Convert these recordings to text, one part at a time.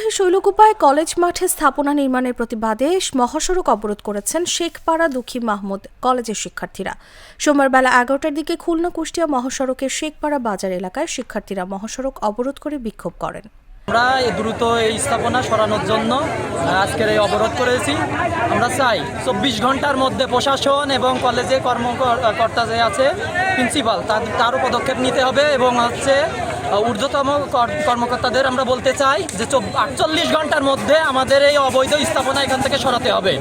ঝিনাইদহের শৈলকুপায় কলেজ মাঠে স্থাপনা নির্মাণের প্রতিবাদে মহাসড়ক অবরোধ করেছেন শেখপাড়া দুঃখী মাহমুদ কলেজের শিক্ষার্থীরা। সোমবার বেলা 11টার দিকে খুলনা কুষ্টিয়া মহাসড়কের শেখপাড়া বাজার এলাকায় শিক্ষার্থীরা মহাসড়ক অবরোধ করে বিক্ষোভ করেন। আমরা দ্রুত এই স্থাপনা সরানোর জন্য আজকের এই অবরোধ করেছি। আমরা চাই 24 ঘন্টার মধ্যে প্রশাসন এবং কলেজে কর্মকর্তা যে আছে প্রিন্সিপাল তারও পদক্ষেপ নিতে হবে এবং ঊর্ধ্বতম কর্মকর্তাদের আমরা বলতে চাই যে 48 ঘন্টার মধ্যে আমাদের এই অবৈধ স্থাপনা এখান থেকে সরাতে হবে।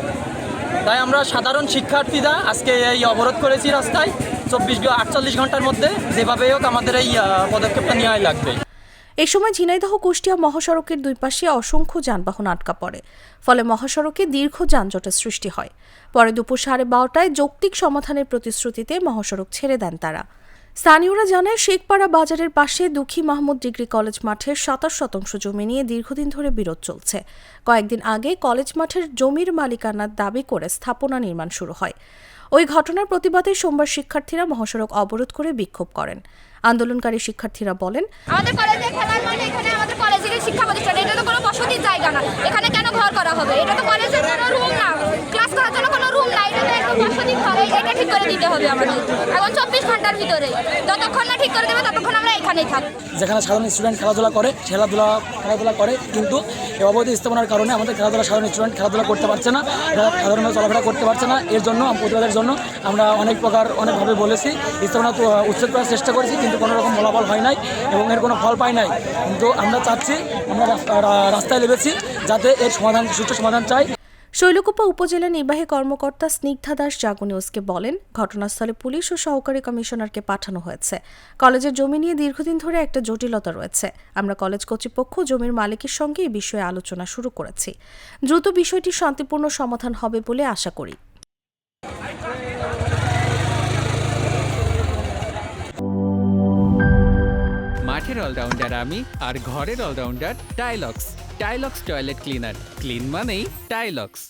তাই আমরা সাধারণ শিক্ষার্থীরা আজকে এই অবরোধ করেছি রাস্তায়। 48 ঘন্টার মধ্যে যেভাবে হোক আমাদের এই পদক্ষেপটা নেওয়াই লাগবে। এই সময় ঝিনাইদহ কুষ্টিয়া মহাসড়কের দুই পাশে অসংখ্য যানবাহন আটকা পড়ে, ফলে মহাসড়কে দীর্ঘ যানজটের সৃষ্টি হয়। পরে দুপুর 12:30টায় যৌক্তিক সমাধানের প্রতিশ্রুতিতে মহাসড়ক ছেড়ে দেন তারা। স্থানীয়রা জানায় শেখপাড়া বাজারের পাশে দুঃখী মাহমুদ ডিগ্রি কলেজ মাঠের 27% জমি নিয়ে দীর্ঘদিন ধরে বিরোধ চলছে। কয়েকদিন আগে কলেজ মাঠের জমির মালিকানার দাবি করে স্থাপনা নির্মাণ শুরু হয়। ওই ঘটনার প্রতিবাদে সোমবার শিক্ষার্থীরা মহাসড়ক অবরোধ করে বিক্ষোভ করেন। আন্দোলনকারী শিক্ষার্থীরা বলেন, আমাদের কলেজে খেলার মাঠে, এখানে আমাদের কলেজের শিক্ষা প্রতিষ্ঠান, এটা তো কোনো বসতির জায়গা না। এখানে কেন ঘর করা হবে? এটা তো কলেজের কোনো রুম না, ক্লাস করার জন্য কোনো রুম না, এটা তো একদম বসতি ঘর। এটা ঠিক করে দিতে হবে আমাদের এখন 24 ঘন্টার ভিতরে। যতক্ষণ না ঠিক করে দেবে ততক্ষণ আমরা এখানেই থাকবো। যেখানে সাধারণ স্টুডেন্ট খেলাধুলা করে, কিন্তু এই অবৈধ স্থাপনার কারণে আমাদের সাধারণ স্টুডেন্ট খেলাধুলা করতে পারছে না, সাধারণভাবে চলাফেরা করতে পারছে না। এর জন্য প্রতিবাদের জন্য আমরা অনেকভাবে বলেছি, স্থাপনা উচ্ছেদ করার চেষ্টা করেছি, কিন্তু কোনো রকম ফলাফল হয় নাই এবং এর কোনো ফল পাই নাই। কিন্তু আমরা চাচ্ছি, আমরা রাস্তায় নেমেছি যাতে এর সুষ্ঠু সমাধান চাই। শৈলকুপা উপজেলা নির্বাহী কর্মকর্তা স্নিগ্ধা দাস জাগো নিউজকে বলেন, ঘটনাস্থলে পুলিশ ও সহকারী কমিশনারকে পাঠানো হয়েছে। কলেজের জমি নিয়ে দীর্ঘদিন ধরে একটা জটিলতা রয়েছে। আমরা কলেজ কর্তৃপক্ষ জমির মালিকের সঙ্গে এই বিষয়ে আলোচনা শুরু করেছি। দ্রুত বিষয়টি শান্তিপূর্ণ সমাধান হবে বলে আশা করি। মাঠের অলরাউন্ডার আমি, আর ঘরের allrounder Tylox. Tylox toilet cleaner, clean মানেই টাইলক্স।